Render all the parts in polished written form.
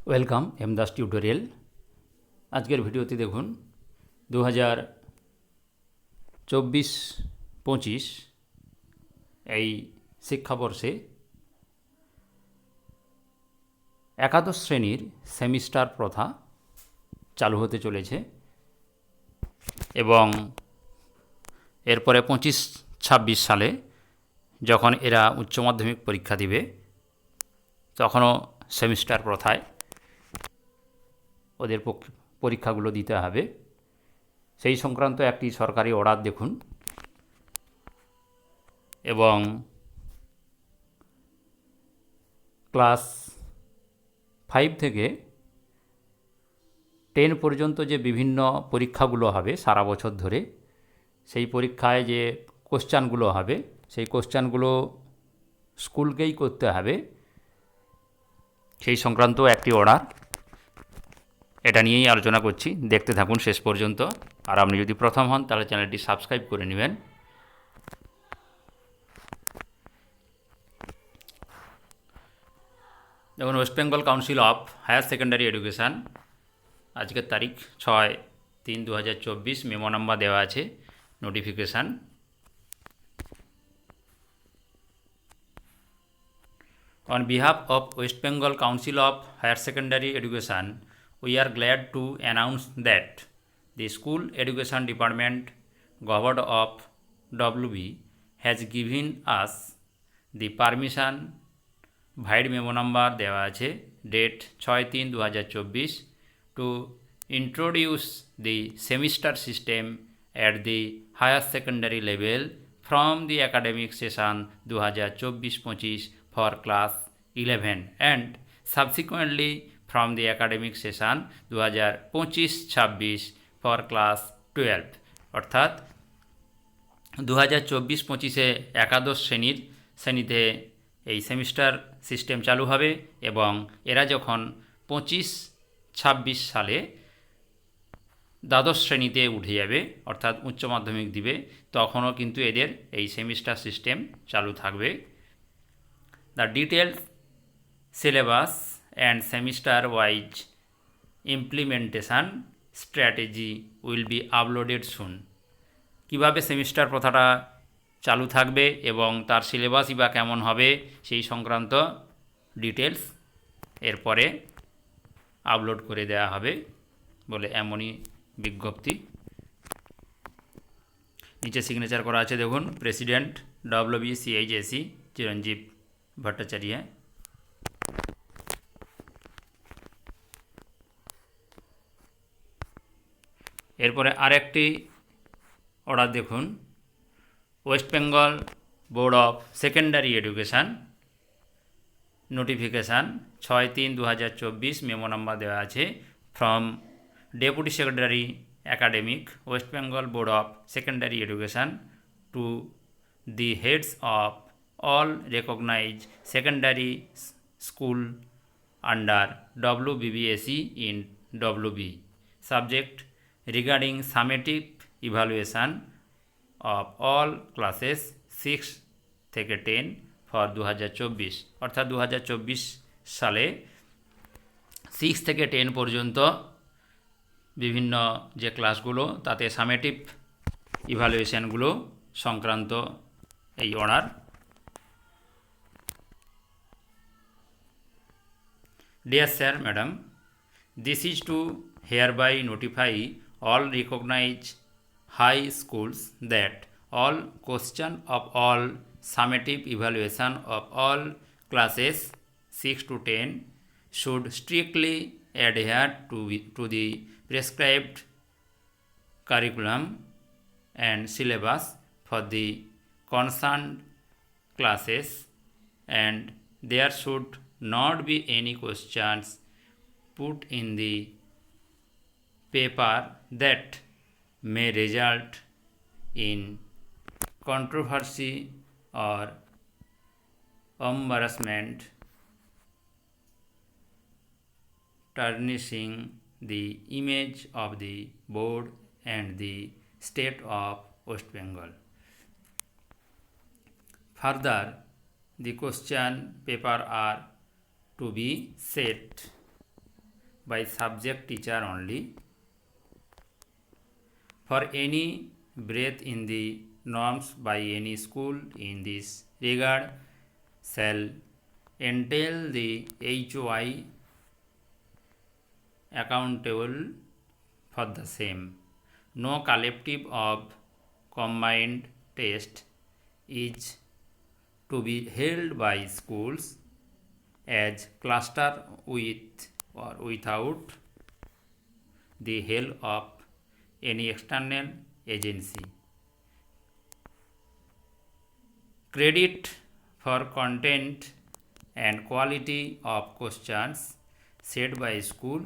Welcome এমদাস tutorial. আজকের ভিডিওতে দেখুন 2024-25 এই শিক্ষাবর্ষে একাদশ শ্রেণীর সেমিস্টার প্রথা চালু হতে চলেছে এবং এরপরে 25-26 সালে যখন এরা উচ্চ মাধ্যমিক পরীক্ষা দিবে তখনও সেমিস্টার প্রথায় ওদের পরীক্ষাগুলো দিতে হবে। সেই সংক্রান্ত একটি সরকারি অর্ডার দেখুন এবং ক্লাস 5 থেকে 10 পর্যন্ত যে বিভিন্ন পরীক্ষাগুলো হবে সারা বছর ধরে, সেই পরীক্ষায় যে কোশ্চানগুলো হবে সেই কোশ্চানগুলো স্কুলকেই করতে হবে, সেই সংক্রান্ত একটি অর্ডার। এটা নিয়েই আলোচনা করছি, দেখতে থাকুন শেষ পর্যন্ত। আর আপনি যদি প্রথম হন তাহলে চ্যানেলটি সাবস্ক্রাইব করে নেবেন। দেখুন, West Bengal council of higher secondary education, আজকের তারিখ 6-3-2024, মেমো নাম্বার দেওয়া আছে, notification. On behalf of West Bengal Council of Higher Secondary Education, we are glad to announce that the School Education Department, govt of WB, has given us the permission, vide memo number দেওয়া আছে, date 6-3-2024, to introduce the semester system at the higher secondary level from the academic session 2024-25 for class 11 and subsequently from the academic session 2025-26 for class 12। অর্থাৎ 2024-25 একাদশ শ্রেণীতে এই semester system চালু হবে এবং এরা যখন 25-26 সালে দ্বাদশ শ্রেণীতে উঠে যাবে অর্থাৎ উচ্চ মাধ্যমিক দিবে, তখনও কিন্তু এদের এই সেমিস্টার সিস্টেম চালু থাকবে। The details syllabus and semester wise implementation strategy will be uploaded soon. কীভাবে সেমিস্টার প্রথাটা চালু থাকবে এবং তার সিলেবাসই বা কেমন হবে সেই সংক্রান্ত ডিটেলস এরপরে আপলোড করে দেওয়া হবে বলে এমনই বিজ্ঞপ্তি। নিচে সিগনেচার করা আছে, দেখুন, প্রেসিডেন্ট WBCHSE চিরঞ্জীব ভট্টাচার্য। এরপরে আরেকটি অর্ডার দেখুন, West Bengal board of secondary education, notification 6-3-2024, memo number দেওয়া আছে, from deputy secretary academic West Bengal board of secondary education to the heads of all recognise secondary school under WBBSE in WB, subject regarding summative evaluation of all classes 6 থেকে 10 for 2024। অর্থাৎ 2024 সালে 6 থেকে 10 পর্যন্ত বিভিন্ন যে ক্লাসগুলো তাতে সামেটিভ ইভ্যালুয়েশানগুলো সংক্রান্ত এই order. Dear sir, madam, this is to hereby notify all recognized high schools that all question of all summative evaluation of all classes 6 to 10 should strictly adhere to the prescribed curriculum and syllabus for the concerned classes, and there should not be any questions put in the paper that may result in controversy or embarrassment, tarnishing the image of the board and the state of West Bengal. Further, the question paper are to be set by subject teacher only. For any breach in the norms by any school in this regard shall entail the HOI accountable for the same. No collective of combined test is to be held by schools as cluster with or without the help of any external agency. Credit for content and quality of questions set by school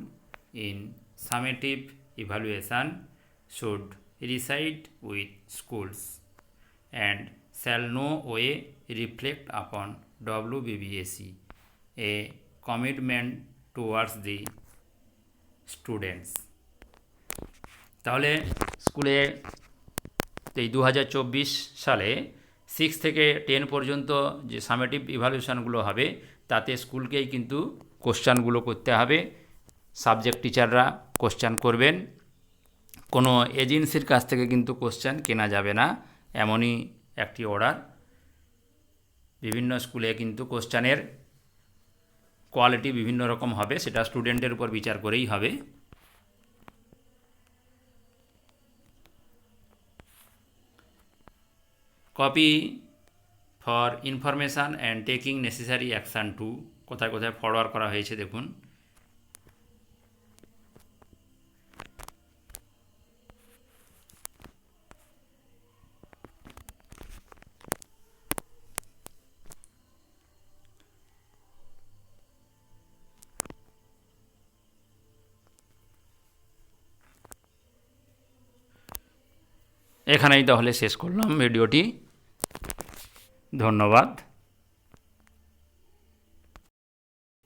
in summative evaluation should reside with schools and shall no way reflect upon WBBSC, a commitment towards the students. তাহলে স্কুলে এই 2024 সালে 6 থেকে 10 পর্যন্ত যে summative ইভ্যালুয়েশনগুলো হবে তাতে স্কুলকেই কিন্তু কোশ্চানগুলো করতে হবে। সাবজেক্ট টিচাররা কোশ্চান করবেন, কোনো এজেন্সির কাছ থেকে কিন্তু কোশ্চান কেনা যাবে না, এমনই একটি অর্ডার। বিভিন্ন স্কুলে কিন্তু কোশ্চানের কোয়ালিটি বিভিন্ন রকম হবে, সেটা স্টুডেন্টের উপর বিচার করেই হবে। Copy for information and taking necessary action two কোথায় কোথায় ফরওয়ার্ড করা হয়েছে দেখুন। এখানেই তাহলে শেষ করলাম ভিডিওটি। ধন্যবাদ।